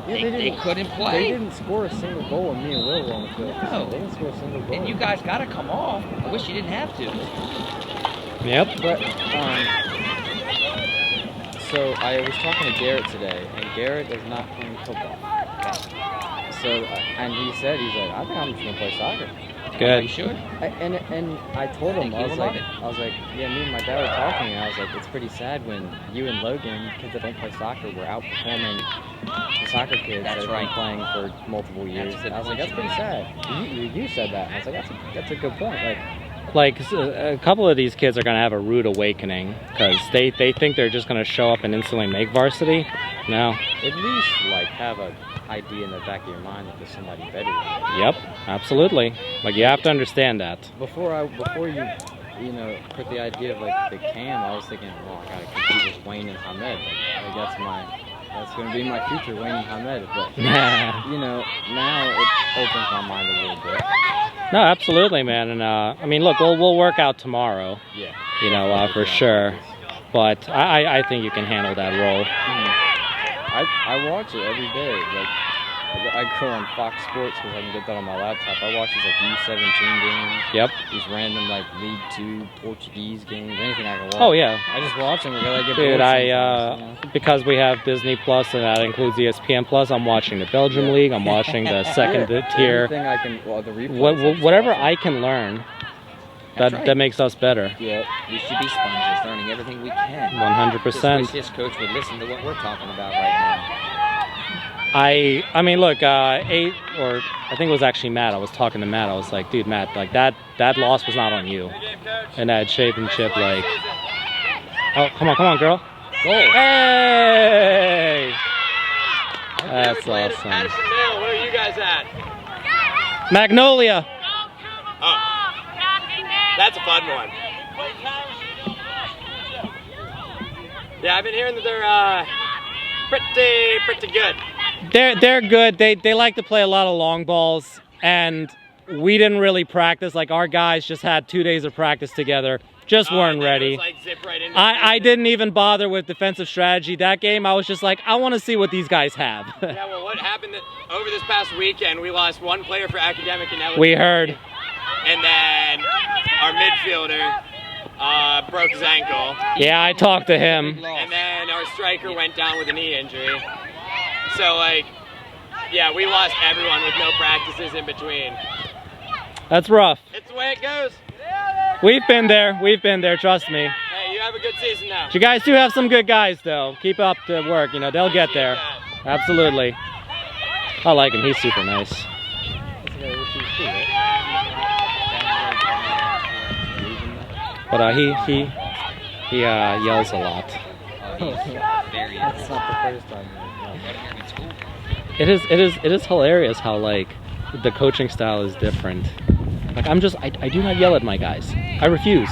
Yeah, they couldn't play. They didn't score a single goal when me and Will were on the field. No. They didn't score a single goal. And you guys got to come off. I wish you didn't have to. Yep. But, so I was talking to Garrett today, and Garrett is not playing football. So, and he's like, I think I'm just going to play soccer. Good. You should. And I told him, I was like, yeah, me and my dad were talking, and I was like, it's pretty sad when you and Logan, kids that don't play soccer, were outperforming the soccer kids that have been playing for multiple years. I was like, that's pretty sad. You said that. I was like, that's a good point. Like a couple of these kids are going to have a rude awakening because they think they're just going to show up and instantly make varsity. No. At least like have an idea in the back of your mind that there's somebody better than you. Yep, absolutely. Like you have to understand that. Before you know, put the idea of like the cam, I was thinking, well, I gotta compete with Wayne and Hamed. That's gonna be my future, Wayne and Hamed. But you know, now it opens my mind a little bit. No, absolutely, man. And I mean, look, we'll work out tomorrow. Yeah. You know, for sure. But I think you can handle that role. I watch it every day. Like I go on Fox Sports because I can get that on my laptop. I watch these like U17 games. Yep. These random like League 2 Portuguese games. Anything I can watch. Oh yeah. I just watch them because I get bored. Dude, because we have Disney Plus and that includes ESPN Plus. I'm watching the Belgium League. I'm watching the second tier. Anything I can. Well, the replays. Whatever I can learn. That makes us better. Yeah, we should be sponges, learning everything we can. 100%. Wish this coach would listen to what we're talking about right now. I mean, look, I think it was actually Matt. I was talking to Matt. I was like, dude, Matt, like that loss was not on you. And that championship, like, oh, come on, girl. Goal. Hey! That's awesome. Addison Mill, where are you guys at? Magnolia. Oh. That's a fun one. Yeah, I've been hearing that they're pretty good. They're good. They like to play a lot of long balls, and we didn't really practice. Like our guys just had 2 days of practice together, just weren't ready. It was like zip right into I didn't even bother with defensive strategy that game. I was just like, I want to see what these guys have. Yeah, well, what happened over this past weekend? We lost one player for academic and we heard. And then our midfielder broke his ankle. Yeah, I talked to him. And then our striker went down with a knee injury. So, like, yeah, we lost everyone with no practices in between. That's rough. It's the way it goes. We've been there, trust me. Hey, you have a good season now. But you guys do have some good guys, though. Keep up the work, you know, they'll get there. Absolutely. I like him, he's super nice. But he yells a lot. That's not the first time. It is hilarious how like the coaching style is different. Like I do not yell at my guys. I refuse.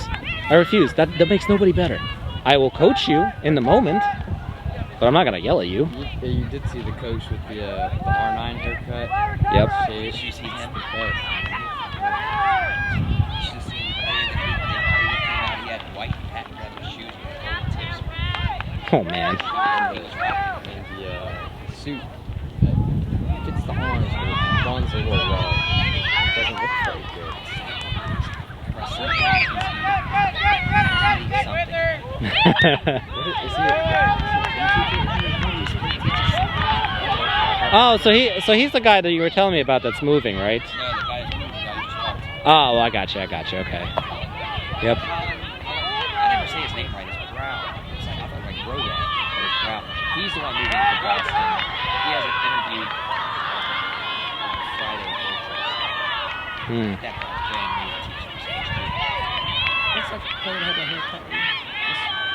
That makes nobody better. I will coach you in the moment, but I'm not gonna yell at you. You did see the coach with the R9 haircut. Yep. Did you see him? Oh man. And the suit fits the arms, but it runs a little low. It doesn't look very good. Oh, so he's the guy that you were telling me about that's moving, right? No, the guy who's moving, I just talked to. Oh, I got you. Okay. Yep. I never say his name right. It's Brown. It's like I thought like Rowan, but it's Brown. He's the one moving to Boston. He has an interview on Friday. That guy's brand new teacher. Looks like the player had a haircut.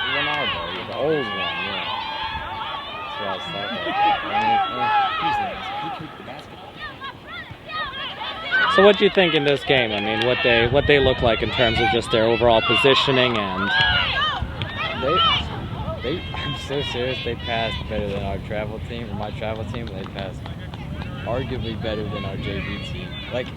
Ronaldo, the old one, yeah. That's what I was talking about. He's nice. He kicked the basketball. So what do you think in this game? I mean, what they look like in terms of just their overall positioning and I'm so serious, they passed better than our travel team, or my travel team. They passed arguably better than our JV team. Like,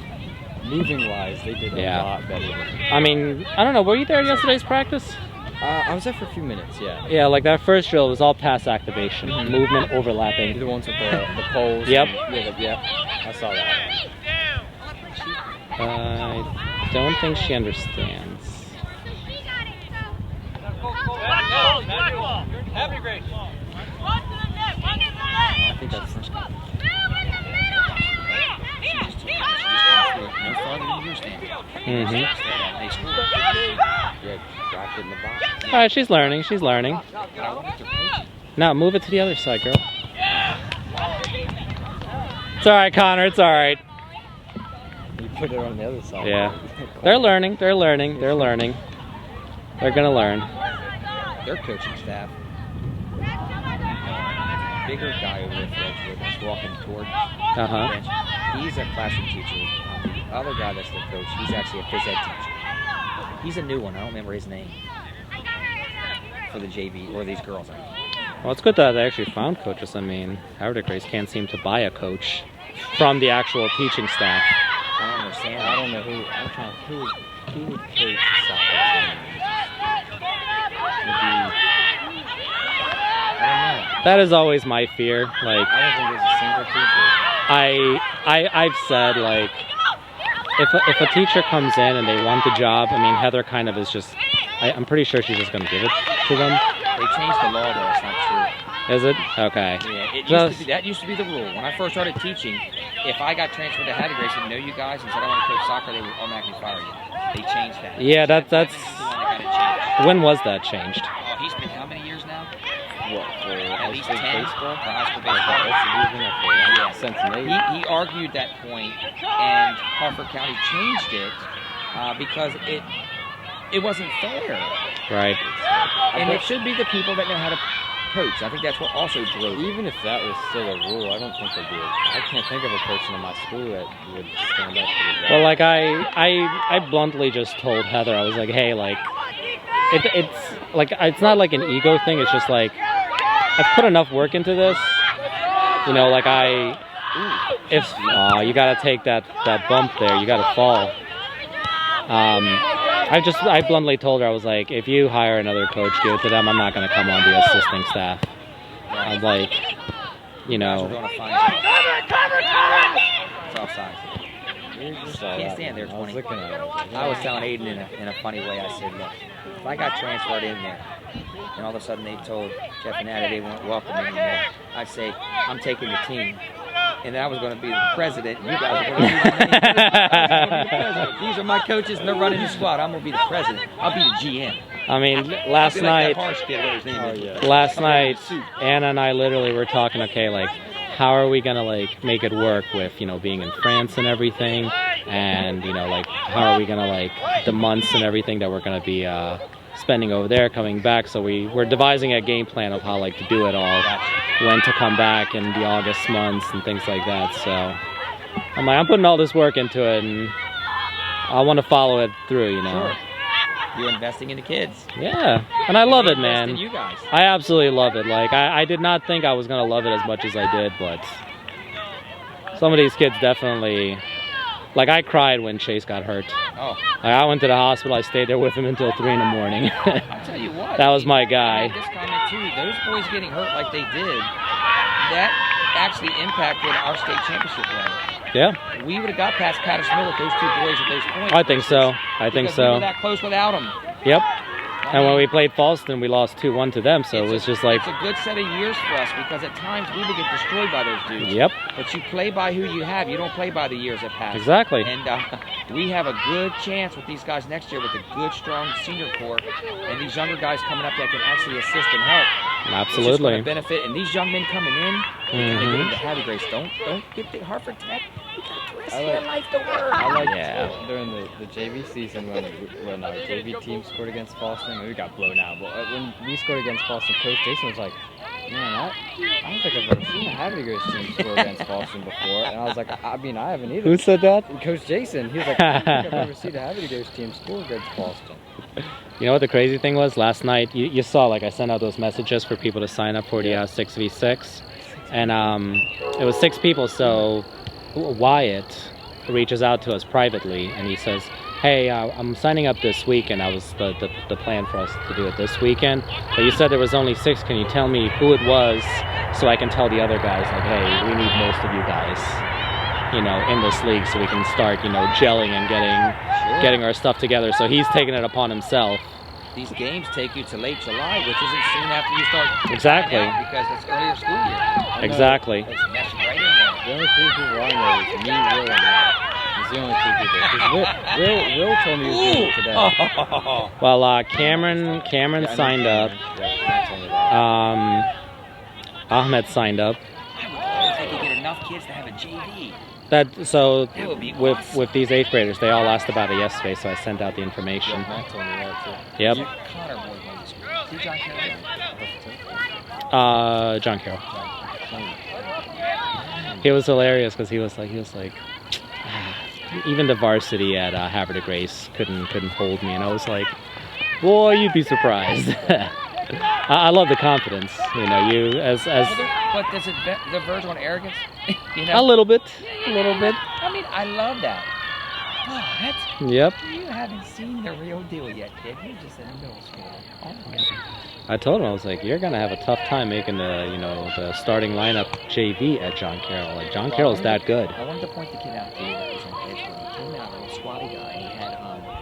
moving wise, they did a lot better than I mean, I don't know, were you there at yesterday's practice? I was there for a few minutes, yeah. Yeah, like that first drill was all pass activation, movement, overlapping. The ones with the poles. Yep. Yeah, I saw that. I don't think she understands. I think that's first. Mm-hmm. Yeah, dropped it in the box. All right, she's learning. She's learning. Now move it to the other side, girl. It's all right, Connor. It's all right. You put it on the other side. Yeah. They're learning. They're learning. They're learning. They're gonna learn. Their coaching staff. Bigger guy over there for Edgewood that's walking toward the bench. He's a classroom teacher. The other guy that's the coach, he's actually a phys ed teacher. He's a new one. I don't remember his name for the JV or these girls. Well, it's good that they actually found coaches. I mean, Havre Grace can't seem to buy a coach from the actual teaching staff. I don't understand. I don't know who. I'm trying. Who would coach the soccer team? I don't know. That is always my fear. Like, I don't think there's a single teacher. I've said, like, if a teacher comes in and they want the job, I mean, Heather kind of is just, I'm pretty sure she's just going to give it to them. They changed the law, though. It's not true. Is it? Okay. Yeah, that used to be the rule. When I first started teaching, if I got transferred to Havre Grace and know you guys and said I want to coach soccer, they would automatically fire you. They changed that. Yeah, that's. When was that changed? Oh, he's been how many years now? What, for At least 10 baseball? for high school baseball. Yeah, since May. He argued that point, and Harford County changed it because it wasn't fair. Right. And it should be the people that know how to coach. I think that's what also drove it. Even if that was still a rule, I don't think there'd be I can't think of a person in my school that would stand up for the job. Well, like I bluntly just told Heather, I was like, hey, like, it's not like an ego thing. It's just like, I've put enough work into this. You know, like you gotta take that bump there. You gotta fall. I bluntly told her, I was like, if you hire another coach, give it to them. I'm not gonna come on the assisting staff. I'm like, you know. It's offside. You can't stand there 20. I was telling Aiden in a funny way. I said, look, if I got transferred in there, and all of a sudden they told Jeff and Addie they weren't welcome anymore, I'd say, I'm taking the team. And I was going to be the president, and you guys are going to be the president. These are my coaches, and they're running the squad. I'm going to be the president. I'll be the GM. I mean, last night, Anna and I literally were talking, okay, like, how are we going to, like, make it work with, you know, being in France and everything, and, you know, like, how are we going to, like, the months and everything that we're going to be spending over there, coming back. So we're devising a game plan of how, like, to do it all, when to come back in the August months and things like that. So I'm like, I'm putting all this work into it, and I want to follow it through, you know. Sure. You're investing in the kids. Yeah, and I love it, man. In you guys. I absolutely love it. Like, I did not think I was going to love it as much as I did, but some of these kids definitely, like, I cried when Chase got hurt. Oh. Like, I went to the hospital. I stayed there with him until 3 in the morning. I'll tell you what. That was my guy. I made this comment too. Those boys getting hurt like they did, that actually impacted our state championship run. Yeah. We would have got past Patterson with those two boys at those points. I think so. We were that close without them. Yep. And when we played Falston, we lost 2-1 to them, so it was just like... It's a good set of years for us, because at times we would get destroyed by those dudes. Yep. But you play by who you have. You don't play by the years that pass. Exactly. And we have a good chance with these guys next year with a good, strong senior core, and these younger guys coming up that can actually assist and help. Absolutely. It's just going to benefit. And these young men coming in, they get into Havre Grace. Don't get the Harford Tech. You got the rest of your life to work. I liked during the JV season when our JV team scored against Falston. We got blown out, but when we scored against Falston, Coach Jason was like, man, I don't think I've ever seen a Havre Grace team score against Falston before. And I was like, I mean, I haven't either. Who said that? Coach Jason. He was like, I don't think I've ever seen a Havre Grace team score against Falston. You know what the crazy thing was? Last night, you saw, like, I sent out those messages for people to sign up for the 6v6. And it was 6 people, so Wyatt reaches out to us privately, and he says, hey, I'm signing up this weekend. That was the plan for us to do it this weekend. But you said there was only 6. Can you tell me who it was so I can tell the other guys, like, hey, we need most of you guys, you know, in this league so we can start, you know, gelling and getting our stuff together. So he's taking it upon himself. These games take you to late July, which isn't soon after you start. Exactly. Because it's earlier school year. Exactly. That's right in there. The only 3 people I know is me, Will, and Matt. It's the only 2 people. Because Will told me he was doing it today. Well, Cameron signed up. Yeah, Matt told me that. Ahmed signed up. I would always think you get enough kids to have a JV. So That would be with awesome. these 8th graders, they all asked about it yesterday, so I sent out the information. Yeah, Matt told me that too. Yep. Connor boy going to school. See John Carroll? John Carroll. He was hilarious because he was like, even the varsity at Havre de Grace couldn't hold me, and I was like, boy, you'd be surprised. I love the confidence, you know. You as But does it verge on arrogance? You know? a little bit. I mean, I love that. But Yep. you haven't seen the real deal yet, kid. You're just in middle school. Oh my God. I told him, I was like, you're gonna have a tough time making the starting lineup JV at John Carroll. Like John Carroll's that good. I wanted to point the kid out to you that was on Edgewood. He came out, a little squatty guy. He had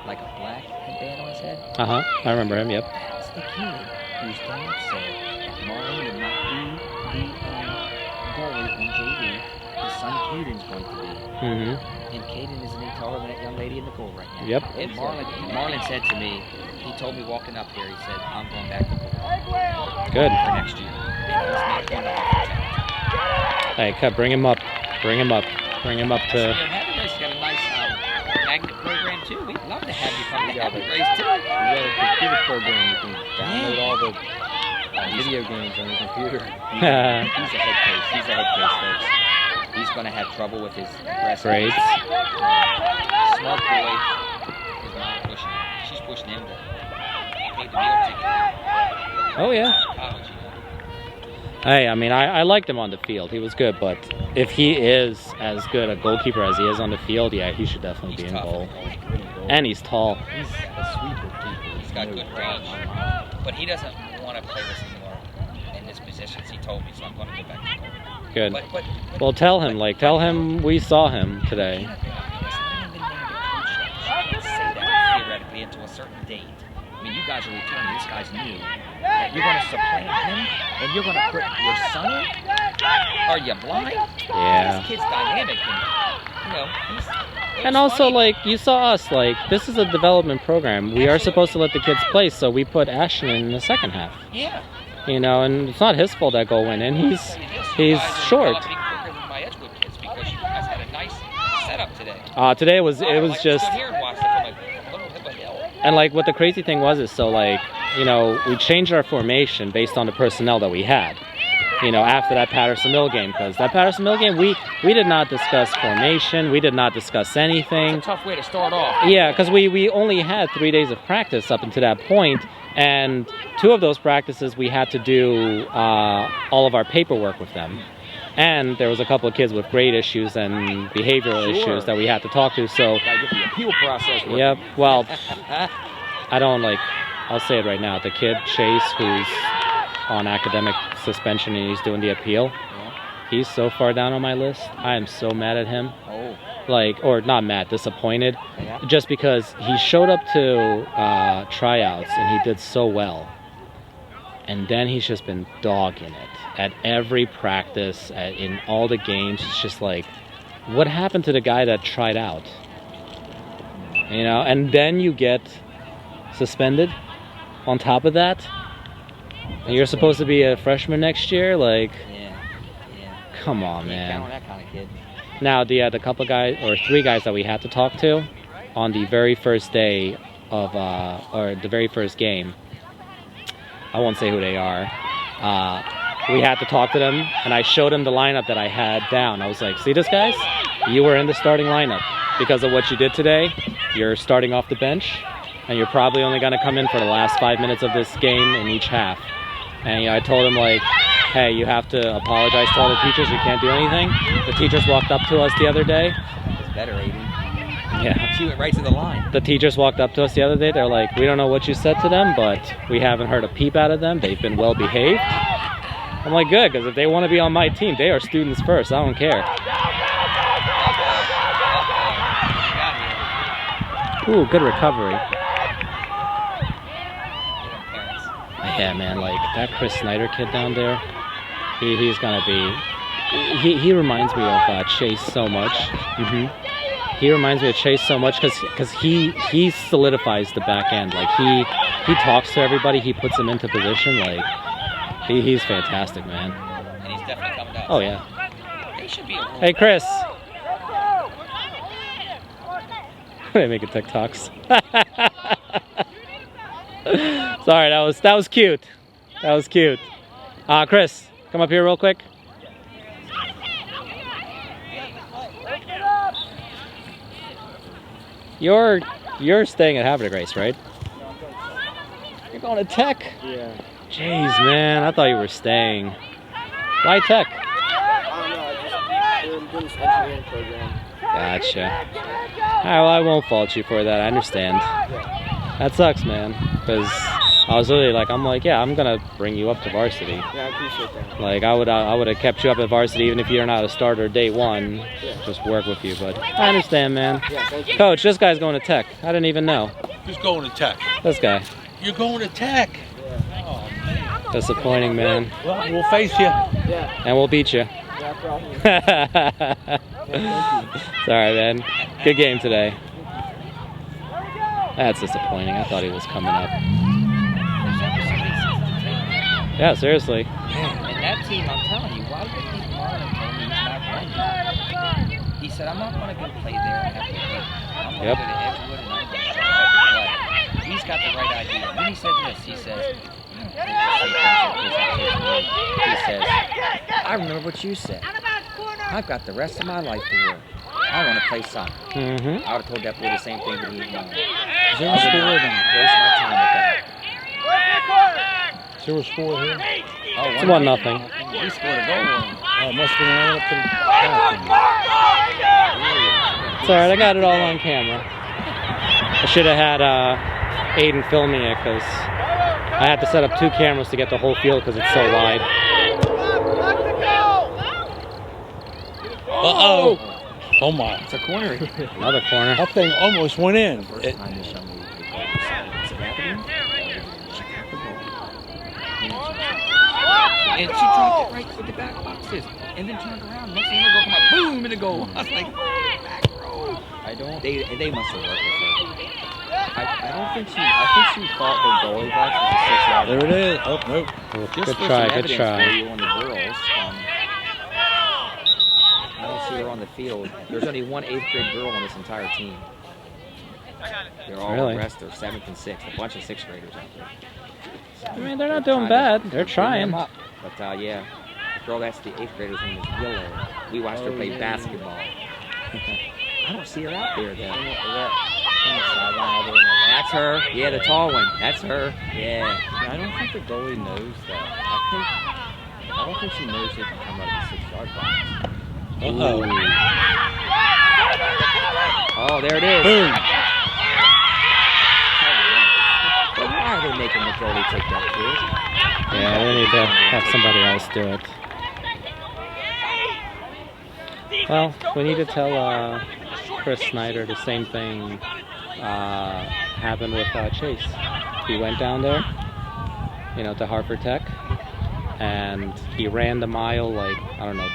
like a black headband on his head. I remember him. Yep. That's the kid whose dad said Marlon would not be the goalie on JV. His son Caden's going to be. And Caden isn't any taller than that young lady in the goal right now. Yep. And Marlon said to me, he told me walking up here, he said, I'm going back to goal Good. for next year. And he's not going to have Hey, cut. Bring him up. Bring him up to. Havre Grace got a nice magnet program too. We'd love to have you come to Havre Grace too. You got a computer program. You can download all the video games on your computer. He's a head case. He's a head case, folks. He's going to have trouble with his Grades. Smart boy is not pushing him. She's pushing him to pay the meal ticket. Oh yeah. College, you know. Hey, I mean, I liked him on the field. He was good, but if he is as good a goalkeeper as he is on the field, yeah, he should definitely be in goal. And he's tall. He's a sweeper keeper. He's got good range. But he doesn't want to play this anymore in his positions, he told me, so I'm going to go back to goal. Good. But Well, tell him we saw him today. It's not even been named a coach yet. She can't say that theoretically until a certain date. I mean, you guys are returning. This guy's new. And you're going to supplant him, and you're going to put your son in? Are you blind? Yeah. This kid's dynamic, and, you know, And also, like, you saw us, like, this is a development program. We are supposed to let the kids play, so we put Ashton in the second half. Yeah. You know, and it's not his fault that goal went in. He's short. My Edgewood kids because you guys had a nice setup today. Today it was just, Stood here and watched it from a little hip of hill. and like what the crazy thing was is, so like, you know, we changed our formation based on the personnel that we had. You know, after that Patterson Mill game, because that Patterson Mill game, we did not discuss formation, we did not discuss anything. It's a tough way to start off. Yeah, because we only had 3 days of practice up until that point, and 2 of those practices we had to do all of our paperwork with them. And there was a couple of kids with grade issues and behavioral issues that we had to talk to, so... Gotta get the appeal process working. Yep, well, I don't, like, I'll say it right now, the kid, Chase, who's on academic suspension and he's doing the appeal, he's so far down on my list. I am so mad at him. Oh. Like, or not mad, disappointed. Yeah. Just because he showed up to tryouts and he did so well. And then he's just been dogging it at every practice, in all the games. It's just like, what happened to the guy that tried out? You know, and then you get suspended on top of that. And you're supposed to be a freshman next year? Like, Yeah. come on, Can't man. count on that kind of kid. Now, the couple guys, or 3 guys that we had to talk to on the very first day of, or the very first game, I won't say who they are, we had to talk to them, and I showed them the lineup that I had down. I was like, see this, guys? You were in the starting lineup. Because of what you did today, you're starting off the bench, and you're probably only going to come in for the last 5 minutes of this game in each half. And you know, I told them, like, hey, you have to apologize to all the teachers. You can't do anything. The teachers walked up to us the other day. It's better, 80. Yeah. She went right to the line. The teachers walked up to us the other day. They're like, we don't know what you said to them, but we haven't heard a peep out of them. They've been well behaved. I'm like, good, because if they want to be on my team, they are students first. I don't care. Ooh, good recovery. Yeah, man, like that Chris Snyder kid down there, he's gonna be. He reminds me of Chase so much. He reminds me of Chase so much because he solidifies the back end. Like he talks to everybody. He puts them into position. Like he's fantastic, man. And he's definitely coming up. Oh yeah. They should be. Hey Chris. They making TikToks. Sorry, that was cute. That was cute. Chris, come up here real quick. You're staying at Havre, Grace, right? You're going to Tech? Yeah. Jeez, man, I thought you were staying. Why Tech? I don't know. They're doing this engineering program. Gotcha. Alright, well, I won't fault you for that. I understand. That sucks, man. Because I was really like, I'm gonna bring you up to varsity. Yeah, I appreciate that. Like, I would have kept you up at varsity even if you're not a starter day one. Yeah. Just work with you, but I understand, man. Yeah, thank you. Coach, this guy's going to Tech. I didn't even know. Who's going to Tech? This guy. You're going to Tech. Oh, man. Disappointing, man. Well, we'll face you. Yeah. And we'll beat you. Yeah, problem. Sorry, man. Good game today. That's disappointing. I thought he was coming up. Yeah, seriously. And that team, I'm telling you, why do you think Marlon told me he's not playing? He said, I'm not going to go play there and have to play. I'm going to go to Edgewood and I'm going to play. He's got the right idea. Then he said this. He says, I remember what you said. I've got the rest of my life to work. I want to play soccer. I would have told that boy the same thing that he did. Zero score, then waste my time with that. Zero score here. Oh, It's 1-0. He scored a goal. Oh, it must have been right up to the It's alright, I got it all on camera. I should have had Aiden filming it because I had to set up 2 cameras to get the whole field because it's so wide. Uh-oh. Oh, my. It's a corner. Another corner. That thing almost went in. And she dropped it right to the back boxes, and then turned around. Next thing you know, come out, boom, in the goal. I was like, back row. They must have worked with her. I think she thought her goalie box was a 6-yard. There it is. Oh, nope. Just Good for try, some good evidence try. for you on the girls. I don't see her on the field. There's only one 8th grade girl on this entire team. They're all Really? the rest are 7th and 6th. A bunch of 6th graders out there. I mean, they're not doing bad. They're trying. But yeah, the girl that's the 8th grader's name is Willow. We watched her play basketball. I don't see her out there though. That's her. Yeah, the tall one. That's her. Yeah. I don't think the goalie knows that. I don't think she knows they can come out of the 6-yard box. Uh-oh. Oh, there it is. Boom. But why are they making the goalie take that kid? Yeah, they need to have somebody else do it. Well, we need to tell Chris Snyder the same thing happened with Chase. He went down there, to Harvard Tech, and he ran the mile like,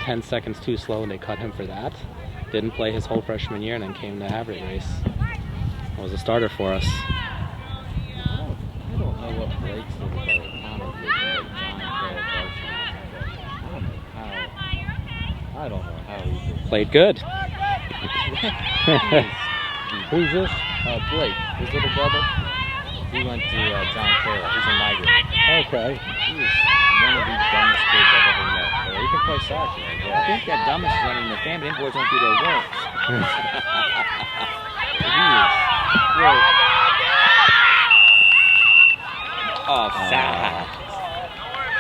10 seconds too slow, and they cut him for that. Didn't play his whole freshman year, and then came to Havre race. Was a starter for us. I don't know what Blake's did about it. I don't know how he did. Played good. Who's this? Blake, his little brother. He went to John Carroll. He's a migrant. Okay. He is one of the dumbest kids I've ever met. He can play soccer. I think that dumbest running the family. Them boys don't do their work.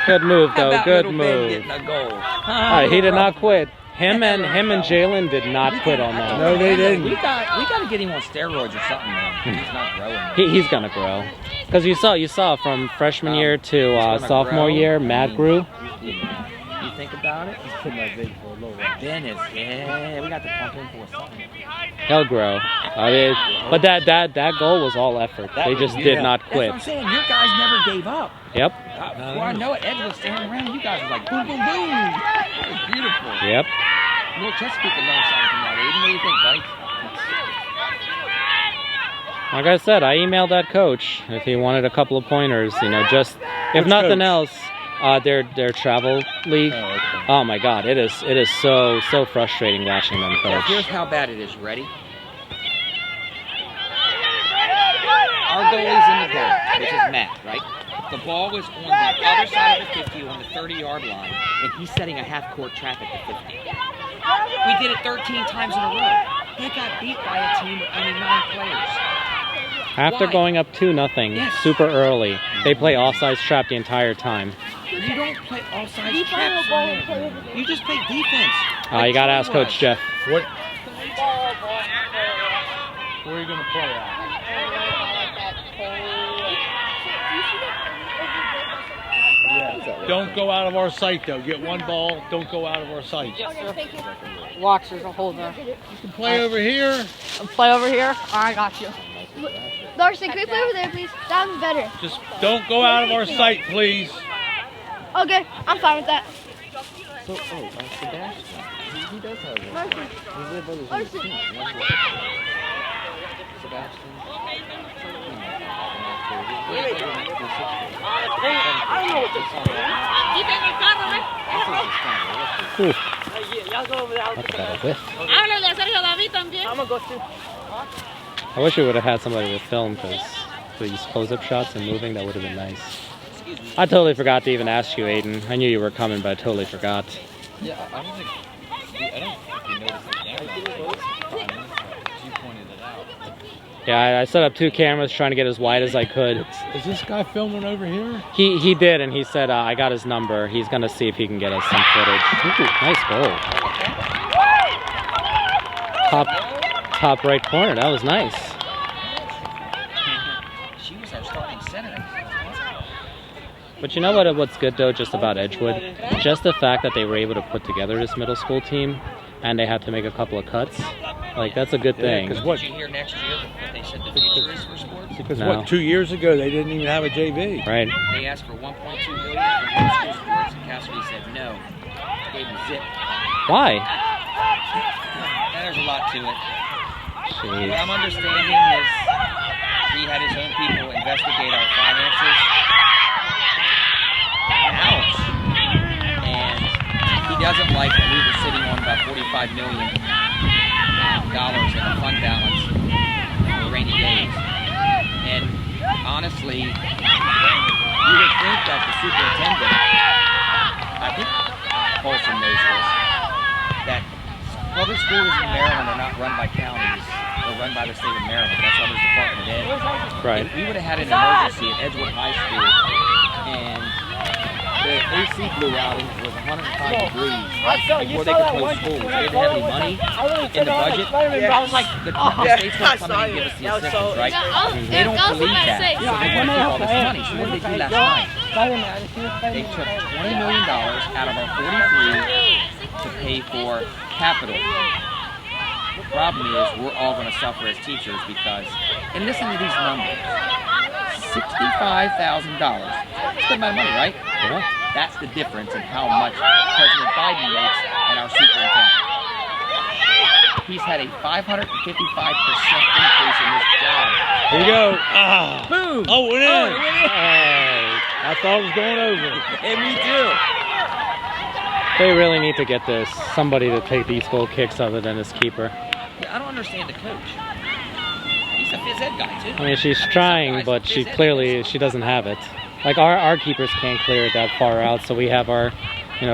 Good move, How though. about Good little Ben move. getting a goal? He did not quit. him and Jalen did not quit on that. No, they didn't. We got to get him on steroids or something, man. He's not growing. He's gonna grow. Because you saw from freshman year to sophomore grow. year, Matt grew. You think about it? Put my big for a little while. Ben is, we got to pump him for something. He'll grow. I mean, but that goal was all effort. They just did not quit. That's what I'm saying. Your guys never gave up. Yep. Before I know it, Edgewood standing around. You guys were like boom, boom, boom. That was beautiful. Yep. North Chesapeake could learn something from that. Aiden, what do you think, buddy? Like I said, I emailed that coach if he wanted a couple of pointers. You know, just if Which nothing coach? else, their travel league. Oh, okay. Oh my God, it is so frustrating watching them Well, coach. here's how bad it is. Ready? Our goalie's in the goal, which is Matt, right? The ball was on the other side of the 50 on the 30-yard line, and he's setting a half-court trap at the 50. We did it 13 times in a row. They got beat by a team with only 9 players. After Why? going up 2-0, Yes. super early, they play offsides trap the entire time. You don't play offside traps. You just play defense. You gotta ask Coach Jeff. What? Where are you gonna play at? Yeah. Don't go out of our sight though. Get one ball. Don't go out of our sight. Watch, there's a hole there. You can play over here. Play over here. I got you. Darcy, can we play over there, please? Sounds better. Just don't go out of our sight, please. Okay, I'm fine with that. So, Sebastian, he does have it. Marcy. His little brother's on the Marcy. team. Sebastian. I don't know what this is. Y'all go over there. That's about a whiff. I'm gonna go too. I wish we would have had somebody to film because these close-up shots and moving, that would have been nice. I totally forgot to even ask you, Aiden. I knew you were coming, but I totally forgot. Yeah, I don't think you noticed the camera. You pointed it out. Yeah, I set up 2 cameras trying to get as wide as I could. Is this guy filming over here? He did, and he said, I got his number. He's going to see if he can get us some footage. Ooh, nice goal. Top right corner. That was nice. She was our starting center. But you know what's good, though, just about Edgewood? Just the fact that they were able to put together this middle school team, and they had to make a couple of cuts. Like, that's a good thing. Because what? Did you hear next year what they said the future is for sports? Because No. what? 2 years ago they didn't even have a JV. Right. They asked for $1.2 million for middle school sports, and Cassidy said no. Gave them zip. Why? Now, there's a lot to it. What Jeez. I'm understanding is he had his own people investigate our finances. Ouch. And he doesn't like that we were sitting on about $45 million in a fund balance for rainy days. And honestly, you would think that the superintendent, I think Paulson knows this, that public schools in Maryland are not run by counties. They're run by the state of Maryland. That's why there's Department of Ed. Right. If we would have had an emergency at Edgewood High School and the AC blew out and it was 105 degrees before they could close schools. They didn't have any money in the budget. I was like, The state's going to come in and give us the assistance, right? They don't believe that. So they want to keep all this money. So what did they do last night? They took $20 million out of our 43 to pay for capital. The problem is we're all going to suffer as teachers because, and listen to these numbers, $65,000. That's good amount of money, right? Yeah. That's the difference in how much President Biden makes and our superintendent. He's had a 555% increase in his job. Here we go. Ah. Boom! Oh, it went in. Oh, it went in. I thought it was going over. And me too. They really need to get this somebody to take these goal kicks other than his keeper. Yeah, I don't understand the coach. He's a phys ed guy too. I mean, she's some trying, guys but are she phys ed clearly guys. she doesn't have it. Like our keepers can't clear it that far out, so we have our,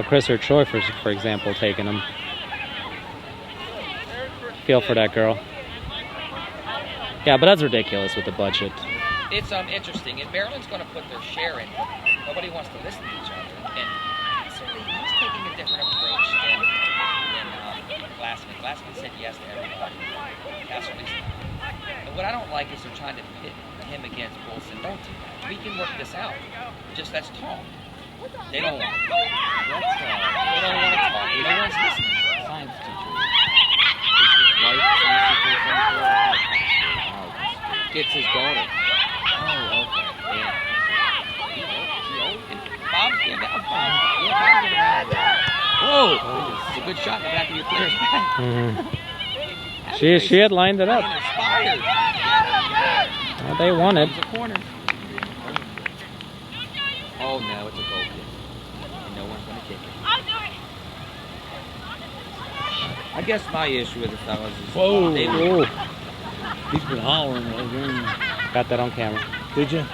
Chris or Troy, for example, taking them. Feel for that girl. Yeah, but that's ridiculous with the budget. It's interesting, and Maryland's going to put their share in, but nobody wants to listen to each other. And so he's taking a different approach than Glassman said yes to everybody. Casserly's not. But what I don't like is they're trying to pit him against Wilson. Don't do that. We can work this out. Just let's talk. They don't want to talk. They don't want to talk. They don't want to listen. Science teacher. This is right. Science teacher from Florida. It's his daughter. Oh, okay. Yeah. Bob's getting out. Bob's getting out. Whoa! It's a good shot in the back of your player's back. She had lined it up. Inspired. Well, they won it. It's a corner. Oh no, it's a goal kick. And no one's going to kick it. I guess my issue with the fellas is Whoa. they Ooh, He's been hollering all game. got that on camera. Did you?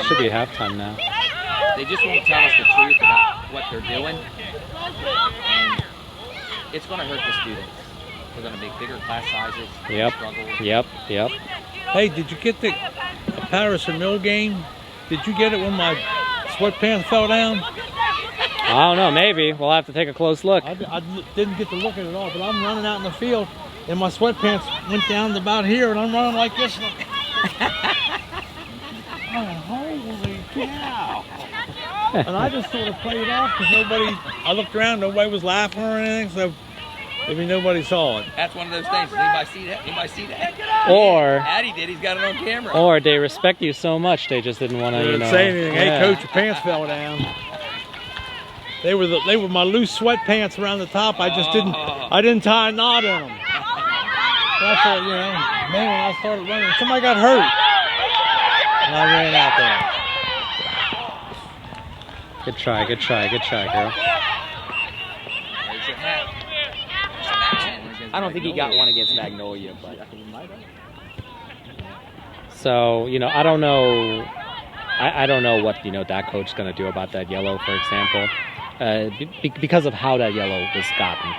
Should be halftime now. they just won't tell us the truth about what they're doing. And it's going to hurt the students. They're going to make bigger class sizes. Yep. Struggle. Yep. Hey, did you get the Patterson Mill game? Did you get it when my sweatpants fell down? I don't know, maybe. We'll have to take a close look. I didn't get to look at it all, but I'm running out in the field, and my sweatpants went down to about here, and I'm running like this. Oh, holy cow! And I just sort of played off because I looked around, nobody was laughing or anything, so maybe nobody saw it. That's one of those things. Does anybody see that? Anybody see that? Or Addie did. He's got it on camera. Or they respect you so much they just didn't want to, They you didn't know. say anything. Hey, yeah. coach, your pants fell down. They were my loose sweatpants around the top. I didn't tie a knot in them. That's what, man, when I started running, somebody got hurt. And I ran out there. Good try, girl. There's your hat. I don't think he got one against Magnolia, but So, I don't know. I don't know what that coach's going to do about that yellow, for example, because of how that yellow was gotten.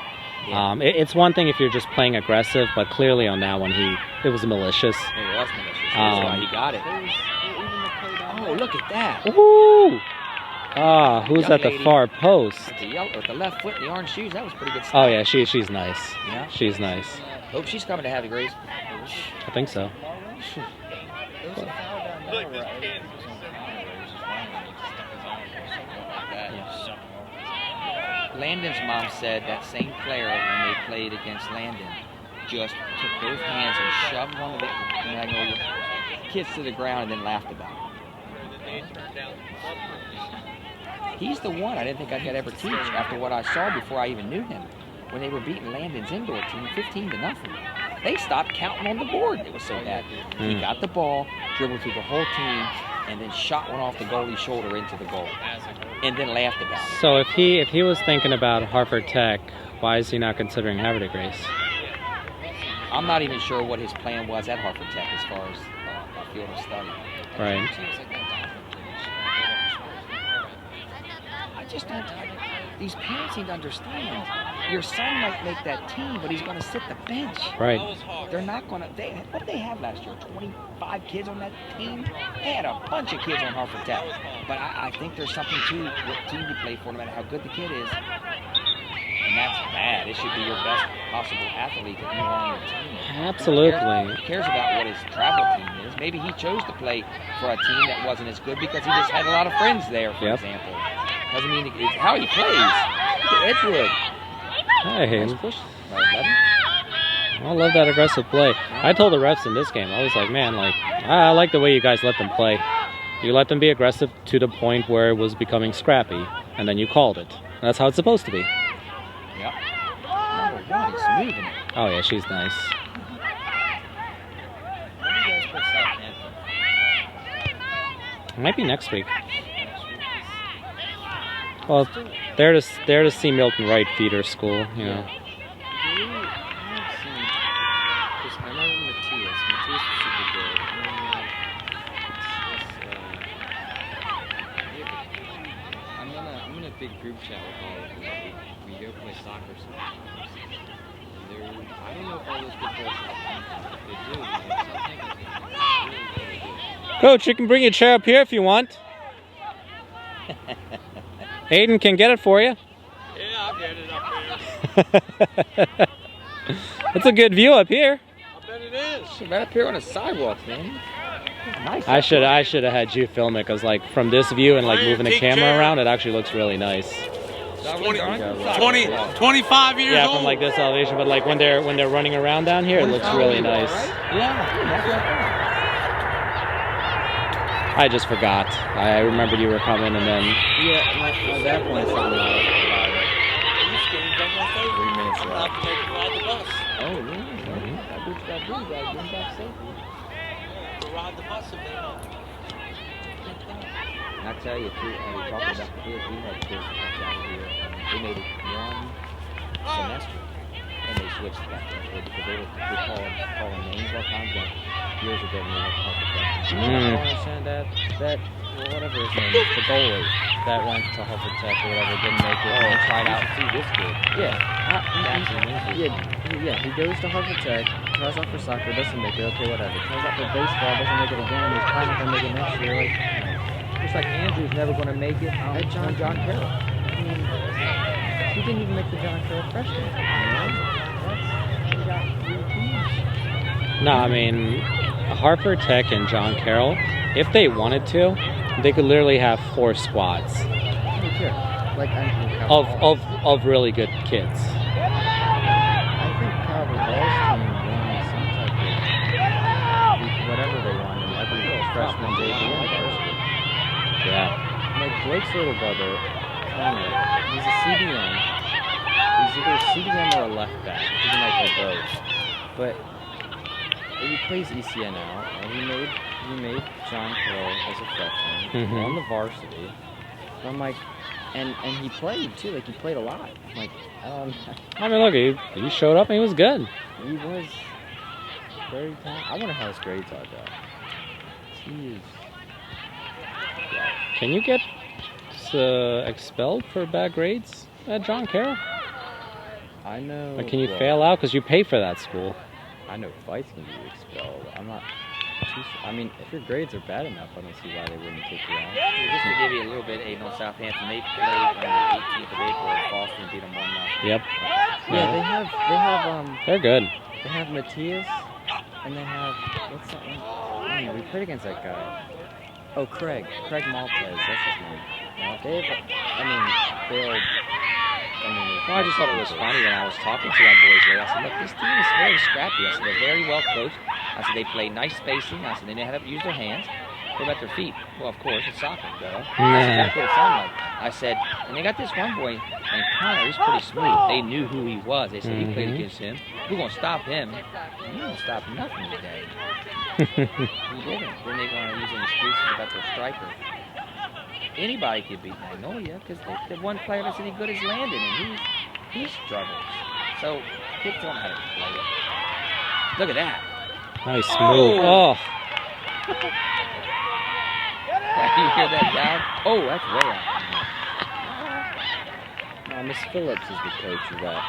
Yeah. It's one thing if you're just playing aggressive, but clearly on that one it was malicious. it was malicious. That's why he got it. Oh, look at that. Ooh! Who's Young at the lady. far post? With the yellow, with the left foot and the orange shoes, that was pretty good stuff. Oh yeah, she's nice. Yeah? She's nice. Hope she's coming to Havre Grace. I think so. Landon's mom said that same player, when they played against Landon, just took both hands and shoved one of the Magnolia kids to the ground and then laughed about it. He's the one I didn't think I could ever teach after what I saw before I even knew him. When they were beating Landon's indoor team 15-0. They stopped counting on the board. It was so bad. He got the ball, dribbled through the whole team, and then shot one off the goalie's shoulder into the goal. And then laughed about it. So if he was thinking about Harvard Tech, why is he not considering Havre Grace? I'm not even sure what his plan was at Harvard Tech as far as a field of study. Right. I just don't. These parents need to understand. Your son might make that team, but he's going to sit the bench. Right. They're not going to. What did they have last year? 25 kids on that team? They had a bunch of kids on Harvard Tech. But I think there's something to what team you play for, no matter how good the kid is. And that's bad. It should be your best possible athlete that you want on your team. Absolutely. Who cares about what his travel team is? Maybe he chose to play for a team that wasn't as good because he just had a lot of friends there, for example. Doesn't mean it's how he plays. Look at Edgewood. Hey, Nice push. By 11. I love that aggressive play. I told the refs in this game, I was like, man, I like the way you guys let them play. You let them be aggressive to the point where it was becoming scrappy, and then you called it. That's how it's supposed to be. Yep. Number 1 is moving it. Oh yeah, she's nice. When do you guys play Southampton? It might be next week. Well, they're to see Milton Wright feeder school, you know. I'm in a big group chat with all of them. We go play soccer sometimes. I don't know if all those good players have they do. Southampton's really good. Coach, you can bring your chair up here if you want. Aiden can get it for you. It's a good view up here. I bet it is. Shit, right up here on the sidewalks, man. Nice. I should have had you film it because like from this view and like moving the camera around, it actually looks really nice. 25 years Yeah, old. from like this elevation, but like when they're running around down here, it looks really nice. I just forgot. I remembered you were coming, and then Yeah, my dad pointed something out about it. 3 minutes left. Oh, really? That dude's got good. You gotta get him back safely. And I tell you, too, we talking about the kids, we had kids out here, they made it one semester, and they switched that because they were calling names all kinds of years ago when they went to Harvard. I don't understand that whatever his name is, the goalie that went to Harvard Tech or whatever, didn't make it and tried out. See this kid. He goes to Harvard Tech, tries out for soccer, doesn't make it, okay, whatever. Tries out for baseball, doesn't make it again, he's probably not going to make it next year. Like, Just like Andrew's never going to make it on John Carroll. I mean, he didn't even make the John Carroll freshman. He got 3 teams. no, I mean Harvard Tech and John Carroll, if they wanted to, they could literally have 4 squads I don't care. Like, of really good kids. I think Calvin Ball's team won some type of whatever they won in every freshman debut in varsity. Yeah. Like Blake's little brother, Connor, he's a CDM. He's either a CDM or a left back. He might play both. But he plays ECN now, and he made John Carroll as a freshman on the varsity. So I'm like, and he played too. Like he played a lot. I'm like, I mean, look, he showed up and he was good. he was very talented. I wonder how his grades are though. He is. Can you get expelled for bad grades at John Carroll? I know. Like, can you fail out because you pay for that school? I know fights can be expelled. I'm not too sure. I mean, if your grades are bad enough, I don't see why they wouldn't kick you out. Just to give you a little bit, Southampton, they played on the 18th of April at Boston and beat them 1-0. Yep. Yeah, they have They're good. they have Matthias, and they have what's that one? We played against that guy. Oh, Craig Maltese, that's his name. They have, Well, I just thought it was funny when I was talking to our boys there. I said, look, this team is very scrappy. I said, they're very well coached. I said, they play nice spacing. I said, they know how to use their hands. What about their feet? Well, of course, it's soccer, bro. I said, that's what it sounded like. I said, and they got this one boy named Connor. He's pretty smooth. They knew who he was. They said, we played against him. We're going to stop him. We're going to stop nothing today. He didn't. Then they're going to use an excuses about their striker. Anybody could beat Magnolia because the one player that's any good is Landon, and he struggles. So kids don't know how to play it. Look at that. Nice move. Oh. You hear that down? Oh, that's way out. Miss Phillips is the coach of that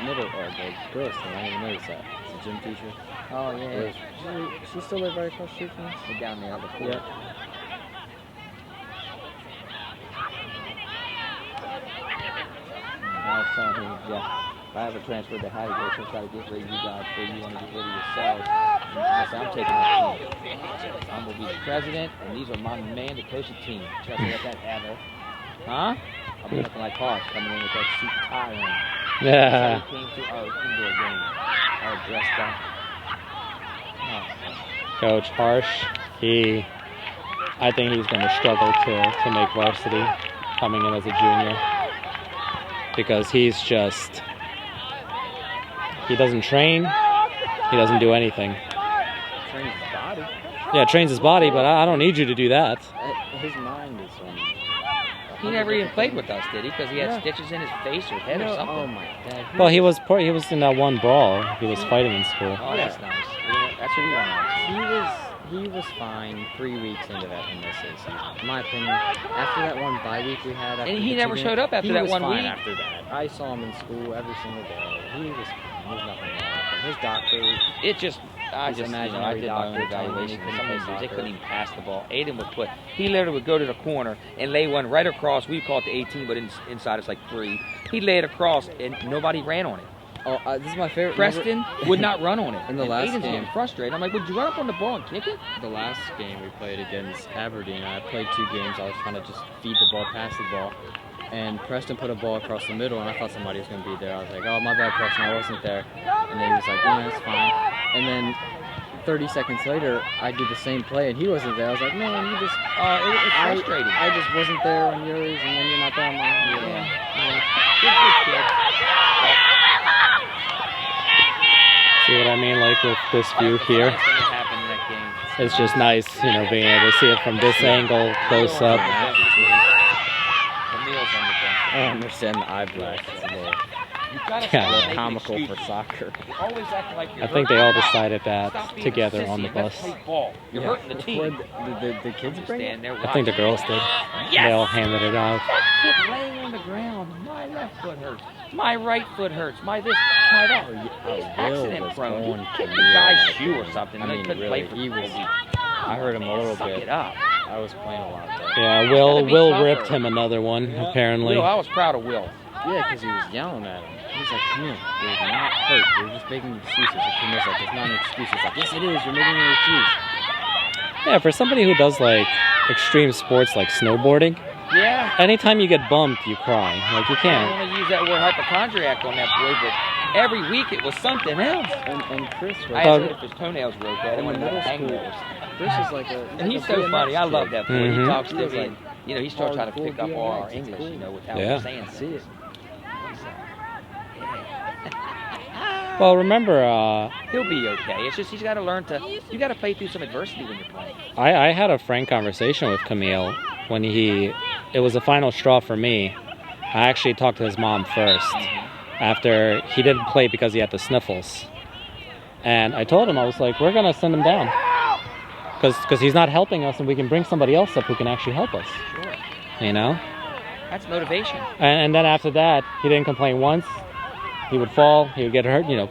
middle or the girls thing. I didn't even notice that. It's a gym teacher. Oh yeah. She still live right across the street from us? They're down there on the court. Yeah. I was telling him, if I ever transferred to Havre, she'll try to get rid of you guys before you want to get rid of yourselves. I said, I'm taking my team. I'm going to be the president, and these are my man to coach the team. Trust me, let that Havre. Huh? I'll be looking like Harsh coming in with that suit and tie on. Yeah. So he came to our indoor game, all dressed up. Oh. Coach Harsh, I think he's going to struggle to make varsity coming in as a junior. Because he doesn't train, he doesn't do anything. Trains his body. Yeah, trains his body, but I don't need you to do that. His mind is on. He never even played with us, did he? Because he had stitches in his face or head or something. Oh my God. Well, he was in that one brawl. He was fighting in school. Oh, that's nice. That's what we want. he was fine 3 weeks into this season. In my opinion, after that one bye week we had, after And he the never 2 showed up after he that was 1 fine week. after that. I saw him in school every single day. He was fine. There was nothing wrong with him. His doctor, It just, I His just, I imaginary did my own doctor told him he evaluation. couldn't Some play of these, they soccer. couldn't even pass the ball. Aiden would put, he literally would go to the corner and lay one right across. We call it the 18, but inside it's like 3. He'd lay it across and nobody ran on it. oh, this is my favorite. Preston would not run on it. In the And last Aiden's game. getting frustrated. I'm like, would you run up on the ball and kick it? The last game we played against Aberdeen, I played 2 games. I was trying to just feed the ball, pass the ball. And Preston put a ball across the middle, and I thought somebody was going to be there. I was like, oh, my bad, Preston, I wasn't there. And then he was like, yeah, that's fine. And then 30 seconds later, I did the same play, and he wasn't there. I was like, man, you just... It's frustrating. I just wasn't there on yours, and then you're not there on mine. Yeah. Good kid. See what I mean? Like with this view here, Nice thing that happened in that game. it's just nice, you know, being able to see it from this angle, close up. Camille's on the bench. I don't understand the eye black. It's a little You gotta Yeah. stop making comical for excuses. soccer. You always act like you're I think they all hurting. decided that Stop being together a on the sissy and let's bus. play ball. You're hurting the team. The kids bring it? Stand there I think the girls did. They all handed it out. Quit laying on the ground. My left foot hurts. My right foot hurts. My this, my that. Will Accident was prone. going You to kicked the Will guy's that shoe game. or something. I and they mean, couldn't really, play for he was. a week. I heard him a little Suck bit. it up. I was playing a lot though. Yeah, Gotta be Will tougher. ripped him another one, apparently. Will, I was proud of Will. Yeah, because he was yelling at him. He was like, Camille, you're not hurt. You're just making excuses. And Camille's like, it's not an excuse. He's like, yes, it is. You're making an excuse. Yeah, for somebody who does like extreme sports like snowboarding, Yeah. anytime you get bumped, you cry. Like you I can't. don't want to use that word hypochondriac on that boy, but every week it was something else. And Chris was I asked him if his toenails were okay. I didn't in want the to middle hang school. those. Chris is like a. And he's like a so BMX funny. I kid. love that boy. He Mhm. talks to He was me, like and you know, he starts trying to hardcore pick up all our BMX. English, It's you know, with how Yeah. we're saying See it. things. Well, remember, He'll be okay. It's just he's got to learn to. You got to play through some adversity when you're playing. I had a frank conversation with Camille when it was a final straw for me. I actually talked to his mom first after he didn't play because he had the sniffles. And I told him, I was like, we're going to send him down. Because he's not helping us and we can bring somebody else up who can actually help us. Sure. You know? That's motivation. And then after that, he didn't complain once. He would fall, he would get hurt, you know,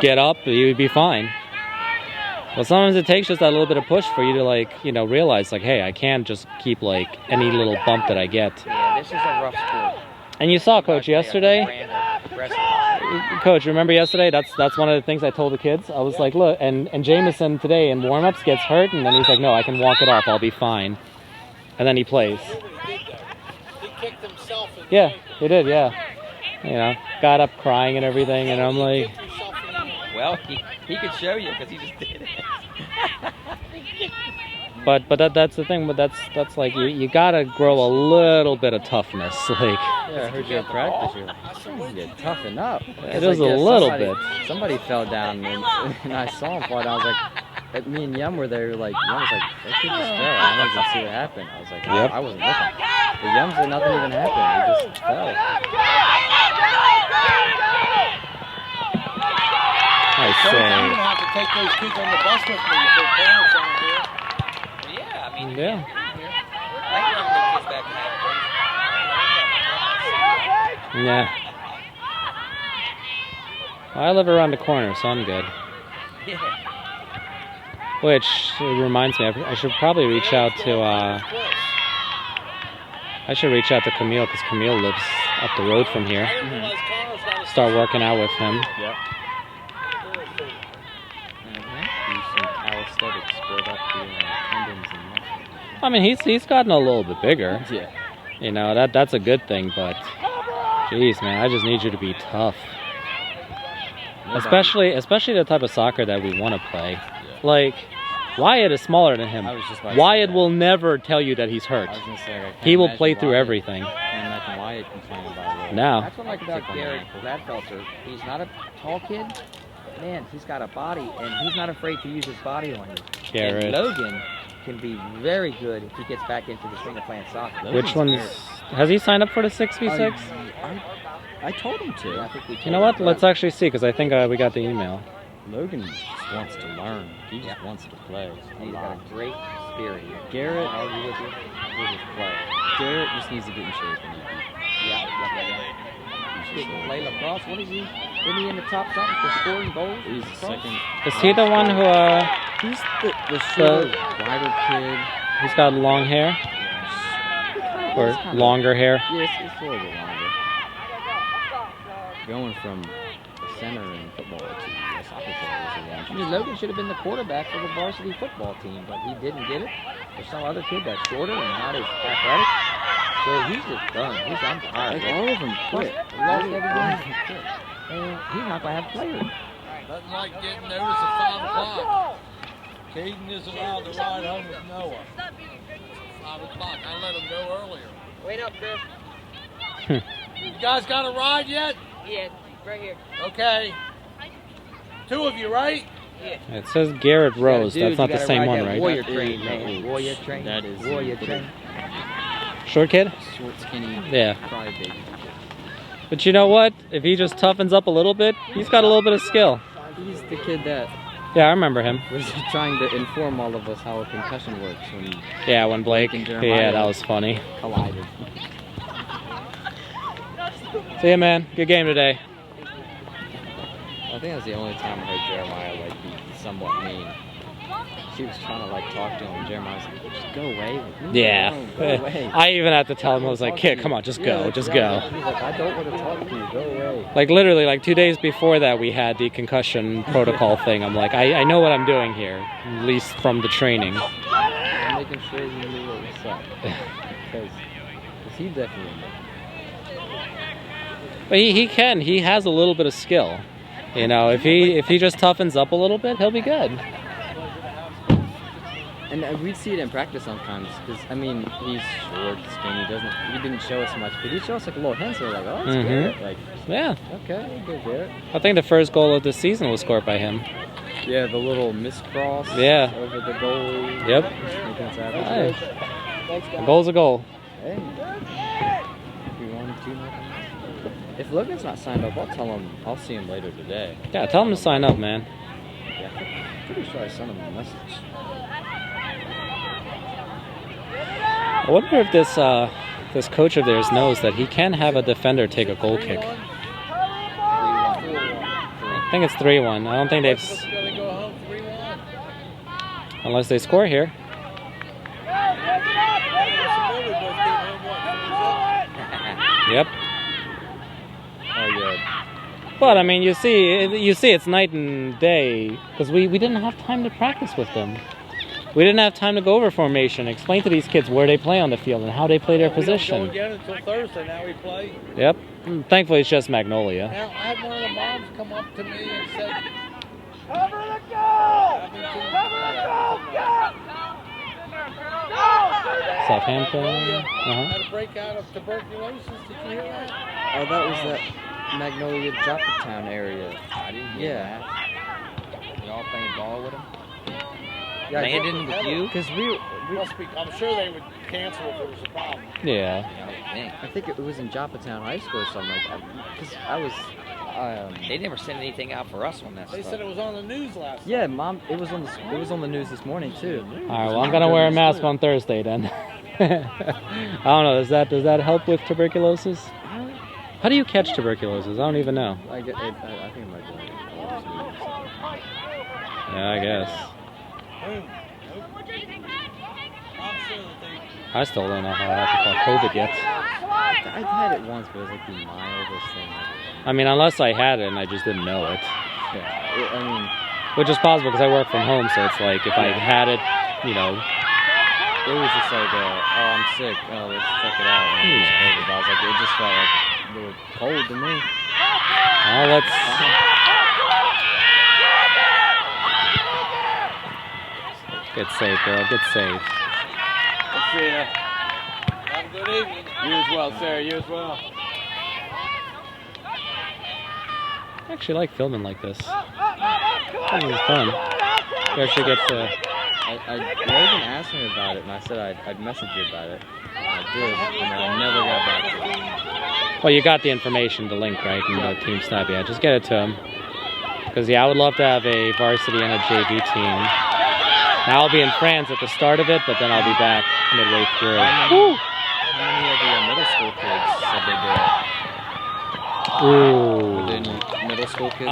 Get up. he would be fine. Well, sometimes it takes just that little bit of push for you to, like, you know, realize, like, hey, I can't just keep, like, any little bump that I get. Yeah, this is a rough sport. And you saw, Coach, yesterday. Brand of aggressiveness. Coach, remember yesterday? That's one of the things I told the kids. I was like, look, and Jameson today in warm-ups gets hurt, and then he's like, no, I can walk it off. I'll be fine. And then he plays. He kicked himself. Yeah, he did, yeah. You know, got up crying and everything, and I'm like, Well, he could show you because he just did it. but that's the thing. But that's like you gotta grow a little bit of toughness. Like, Yeah, I heard you at practice. You're toughen up. it is a little bit. Somebody fell down, and I saw him fall down. I was like, me and Yum were there. Like, Yum was like, that kid just fell. I wanted to see what happened. I was like, Yep. I wasn't looking. But Yum said nothing even happened. He just fell. I I'm say, gonna have to take those kids on the bus with me if their parents aren't here. Well, yeah, I mean, yeah. I can bring the kids back to have Yeah. Well, I live around the corner, so I'm good. Yeah. Which reminds me, I should probably reach out to Camille because Camille lives up the road from here. Start working out with him. Yep. Do some calisthenics, build up the tendons and muscles. I mean, he's gotten a little bit bigger. Yeah. You know, that's a good thing, but jeez, man, I just need you to be tough. Especially the type of soccer that we want to play. Like, Wyatt is smaller than him. I was just about to say Wyatt that. will never tell you that he's hurt. I was gonna say, I can't He will imagine play through Wyatt- everything. Can't imagine Wyatt complaining about it. No. That's what I like about Kick on the Garrett ankle. Gladfelter. He's not a tall kid. Man, he's got a body, and he's not afraid to use his body on you. Garrett. And Logan can be very good if he gets back into the swing of playing soccer. Which one's... Has he signed up for the 6v6? I told him to. Yeah, I think we You know what? Let's actually see, because I think we got the email. Logan just wants to learn. He just wants to play. He's got a great spirit. Garrett, I'll argue with you. He'll just play. Garrett just needs to get in shape. And Yeah. He can play lacrosse. What is he? Isn't he in the top something for scoring goals? he's the second. Is he the one who He's the short, wider kid. he's got long hair or longer hair? Yes, it's a little bit longer. Going from the center in football to the soccer player is a long I mean, Logan should have been the quarterback for the varsity football team, but he didn't get it. There's some other kid that's shorter and not as athletic. So he's just done. I'm tired. Like all of them quit. Lost every game. And he's not going to have players. Nothing like getting notice at 5 o'clock. Caden is allowed to ride home with Noah. 5 o'clock. I let him go earlier. Wait up, Chris. You guys got a ride yet? Yeah, right here. Okay. 2 of you, right? It says Garrett Rose. Dude, That's not you the gotta same ride one, that right? Warrior train, man. Warrior train. That is Warrior train. Short kid? Short, skinny, Yeah. crybaby. But you know what? If he just toughens up a little bit, he's got a little bit of skill. He's the kid that Yeah, I remember him. was trying to inform all of us how a concussion works when Yeah, when Blake. and Yeah, Jeremiah that was funny. collided. See ya, man. Good game today. I think that's the only time I heard Jeremiah like be somewhat mean. She was trying to like talk to him. Jeremiah was like, "Just go away." Leave me Yeah. alone. Go away. I even had to tell him, I was like, kid, come on, just go, just go. He's like, "I don't want to talk to you. Go away." Like literally, like 2 days before that, we had the concussion protocol thing. I'm like, I know what I'm doing here, at least from the training. I'm making sure you knew what was up because he definitely knew. But he has a little bit of skill. You know, if he just toughens up a little bit, he'll be good. And we'd see it in practice sometimes, because I mean, he's short, skinny, he didn't show us much, but he'd show us like a little hint, so we're like, oh, that's Garrett. Like, Yeah. okay, we'll go Garrett. I think the first goal of the season was scored by him. Yeah, the little miscross Yeah. over the goalie. Yep. Hey. A goal's a goal. Hey. We won 2-0. If Logan's not signed up, I'll tell him, I'll see him later today. Yeah, tell him to sign up, man. Yeah, I'm pretty sure I sent him a message. I wonder if this coach of theirs knows that he can have a defender take a goal kick. I think it's 3-1. I don't think they've... Unless they score here. Yep. Oh, yeah. But I mean, you see it's night and day because we didn't have time to practice with them. We didn't have time to go over formation, explain to these kids where they play on the field and how they play their position. We don't go again until Thursday. Now we play. Yep. Thankfully, it's just Magnolia. Now, I had one of the moms come up to me and said, Cover the goal! Cover the goal! Southampton. had a breakout of tuberculosis. Did you hear that? Oh, that was that Magnolia Joppatown area. I didn't get Yeah. that. Y'all playing ball with him? Yeah, Landon with you? Because I'm sure they would cancel if there was a problem. Yeah. Yeah, I think. I think it was in Joppatown High School or something like that. Because I was, They never sent anything out for us on that They stuff. said it was on the news last yeah, Mom, it was on the news this morning too. All right. Well, I'm gonna wear a mask on Thursday then. I don't know. Does that help with tuberculosis? How do you catch tuberculosis? I don't even know. I think it might be like Yeah, I guess. I'm sure that they... I still don't know how I have to call COVID yet. I've had it once, but it was like the mildest thing. I mean, unless I had it and I just didn't know it. Yeah, I mean, Which is possible because I work from home, so it's like if I had it, you know. it was just like, oh, I'm sick. Oh, let's check it out. And it was COVID. I was like, it just felt like a little cold to me. Let's. Get safe, girl. Get safe. Let's see ya. Have a good evening. You as well, sir. You as well. I actually like filming like this. This is fun. You actually get to. Logan asked me about it, and I said I'd message you about it. And I did, and then I never got back to it. Well, you got the information, the link, right? And the team snap. Yeah, just get it to him. Because, yeah, I would love to have a varsity and a JV team. Now I'll be in France at the start of it, but then I'll be back midway through. How many of the middle school kids said they did it? Ooh. Within middle school kids?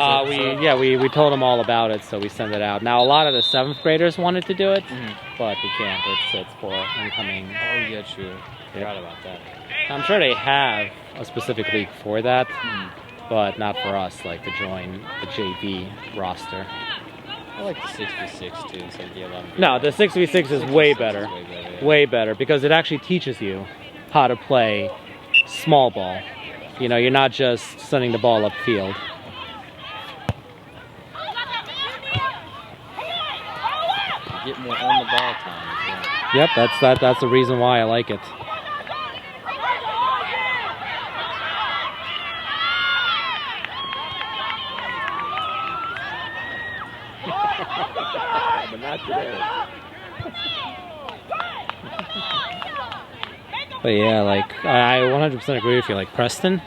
We told them all about it, so we sent it out. Now, a lot of the 7th graders wanted to do it, but we can't. It's for incoming. Oh, yeah, true. Forgot about that. I'm sure they have a specific league for that, but not for us, like to join the JV roster. I like the 6v6 too instead of the 11. No, the 6v6 is way better. Yeah. Way better, because it actually teaches you how to play small ball. You know, you're not just sending the ball upfield. You get more on the ball time as well. Yep, that's the reason why I like it. But not today. But yeah, like, I 100% agree with you. Like, Preston,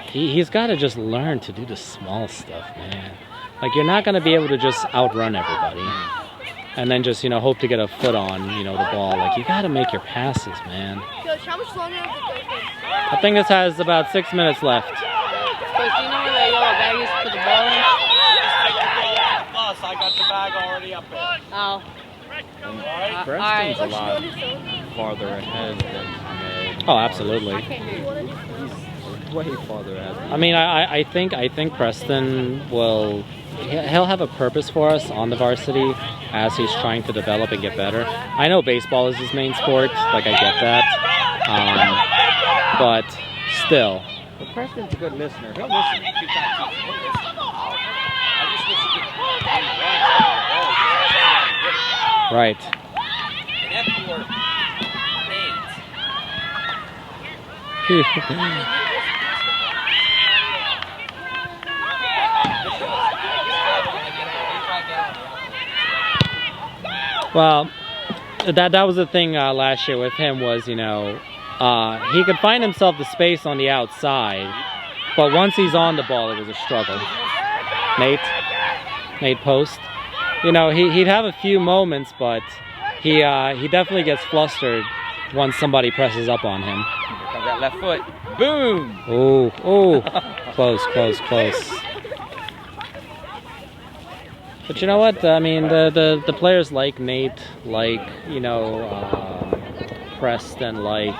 he's got to just learn to do the small stuff, man. Like, you're not going to be able to just outrun everybody and then just, hope to get a foot on, the ball. Like, you got to make your passes, man. Coach, how much longer is it? I think this has about 6 minutes left. Coach, do you know where that yellow bag is to put the ball in? I got the bag already up there. Oh. Preston's a lot farther ahead than Med. Oh, absolutely. He's way farther ahead. I mean, I think Preston he'll have a purpose for us on the varsity as he's trying to develop and get better. I know baseball is his main sport, like I get that, but still. But Preston's a good listener. He'll listen. Right. Well, that was the thing last year with him was, he could find himself the space on the outside, but once he's on the ball, it was a struggle. Nate Post. He'd have a few moments, but he definitely gets flustered once somebody presses up on him. Here comes that left foot. Boom! Oh, close. But you know what? I mean, the players like Nate, like, Preston, like,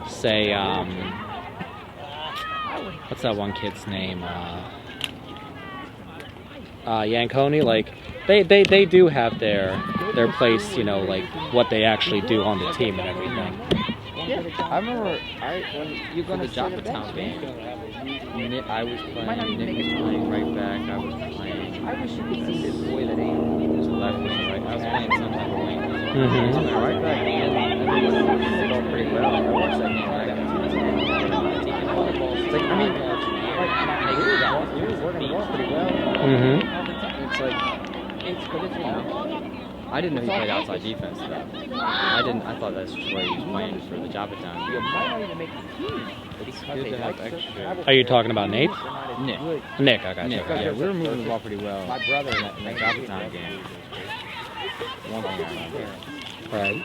say, what's that one kid's name? Yanconi, like, they do have their place, like what they actually do on the team and everything. I remember when you go to the Joppatown game, I was playing, Nick was playing right back, I was playing. I wish you could see this boy that ain't. It was left wing, right? I was playing some type of wing. Right back, and they go pretty well. I watched that game. He was working the ball pretty well. It's like, I didn't know he played outside defense though. I thought that's just where he was playing for the Joppatown you game. might not even make the team. But It's good to have extra. Are you talking about Nate? Nick, I got you. Yeah, we were moving the ball pretty well. My brother in that Joppatown game. One thing I remember. Right.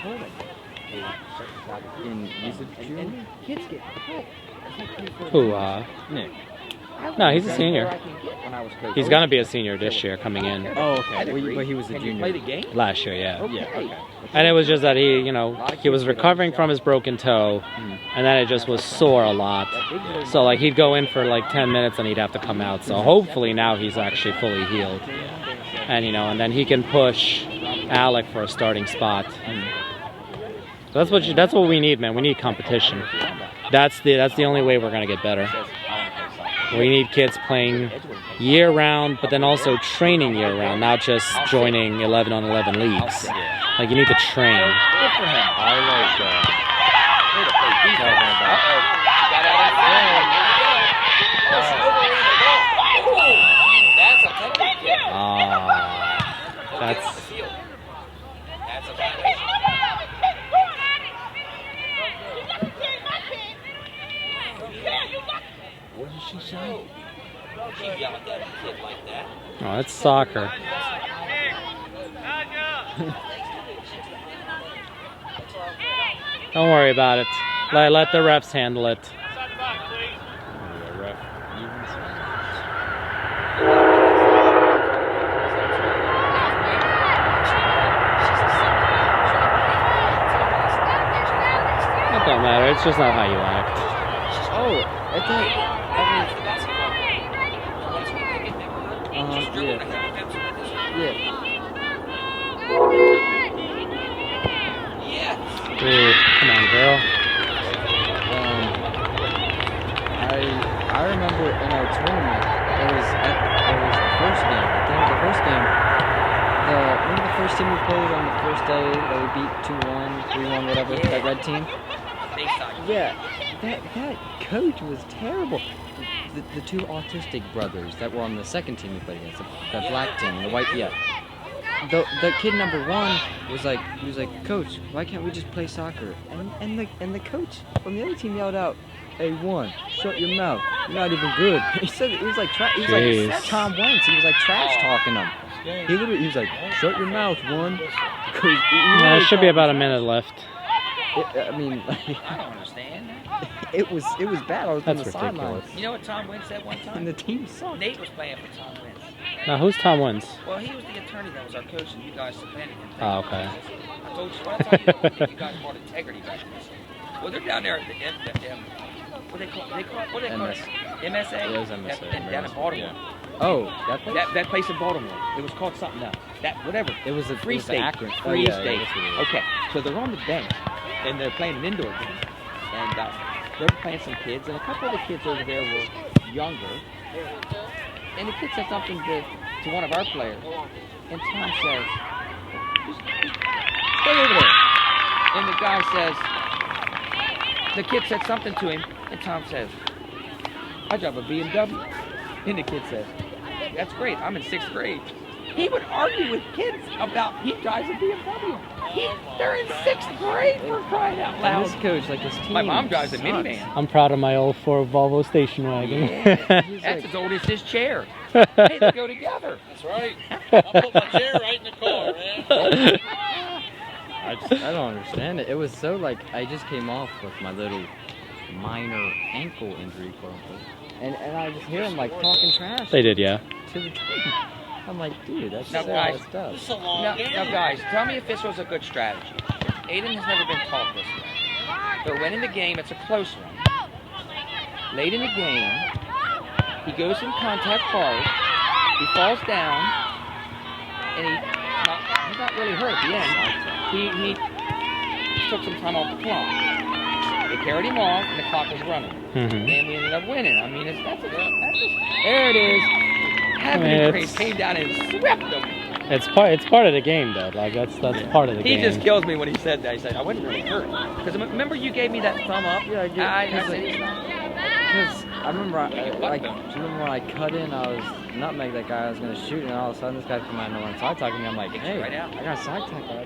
In usage June? Kids get cut. Who, Nick. No, he's a senior. When I was coaching. He's gonna be a senior this year coming in. Oh, okay. But he was a Can you junior. play the game? Last year, yeah. Yeah, okay. And it was just that he was recovering from his broken toe, and then it just was sore a lot. So, like, he'd go in for like 10 minutes and he'd have to come out. So hopefully now he's actually fully healed. And, and then he can push Alec for a starting spot. So that's what we need, man. We need competition. That's the only way we're gonna get better. We need kids playing year-round, but then also training year-round, not just joining 11-on-11 leagues. Like, you need to train. I like That's... What did she say? She yelled at a kid like that. Oh, it's soccer. Don't worry about it. Let the refs handle it. It don't matter. It's just not how you act. Oh, I thought. Yeah. Ooh, come on, girl. I remember in our tournament, it was the first game. I think the first game, remember the first team we played on the first day that we beat 2-1, 3-1, whatever, that red team? Yeah, that coach was terrible. The two autistic brothers that were on the second team we played against, the black team, the white, yeah. The kid number 1 was like, Coach, why can't we just play soccer? And the coach from the other team yelled out, "Hey, one, shut your mouth. You're not even good." He said he was like Tom Wentz. He was like trash talking him. He was like, "Shut your mouth, one." There should be about a minute left. I mean, I don't understand that. it was bad. I was on the sidelines. You know what Tom Wentz said one time? And the team sucked. Nate was playing for Tom Wentz. Now, who's Tom Wentz? Well, he was the attorney that was our coach, and you guys subpoenaed him. Oh, okay. I told you, what I told you, I think you guys brought integrity back to this. Well, they're down there at the what they call it? MSA? Yeah, it was MSA. Down in Baltimore. Oh, that place? That place in Baltimore. It was called something else. Whatever. It was a Free State. Akron. Free yeah, State. Yeah, Okay, so they're on the bench, and they're playing an indoor game. And they're playing some kids, and a couple of the kids over there were younger. And the kid said something to one of our players. And Tom says, "Stay over there." And the guy says, the kid said something to him, and Tom says, "I drive a BMW." And the kid says, "That's great, I'm in 6th grade." He would argue with kids about he drives a BMW. They're in 6th grade for crying out loud. And this coach, like his team. My mom drives a sucks. minivan. I'm proud of my old Ford Volvo station wagon. Yeah, that's as old as his chair. Hey, they go together. That's right. I'll put my chair right in the car, man. I don't understand it. It was so like I just came off with my little minor ankle injury, quote unquote, and I just hear him like talking trash. They did, yeah. To the team. I'm like, dude, that's Now, guys, stuff. now, guys, tell me if this was a good strategy. Aiden has never been taught this way. They're winning the game. It's a close one. Late in the game, he goes in contact hard. He falls down, and he's not really hurt at the end. He took some time off the clock. They carried him off, and the clock was running. And we ended up winning. I mean, there it is. Havre came down and swept them. It's part of the game, though. Like that's part of the game. He just kills me when he said that. He said, "I wasn't really hurt." Because remember you gave me that thumb up? Yeah, I did. Because I remember, do you remember when I cut in, I was nutmeg that guy I was going to shoot, and all of a sudden this guy from my north side talking to me. I'm like, hey, I got a side tackle.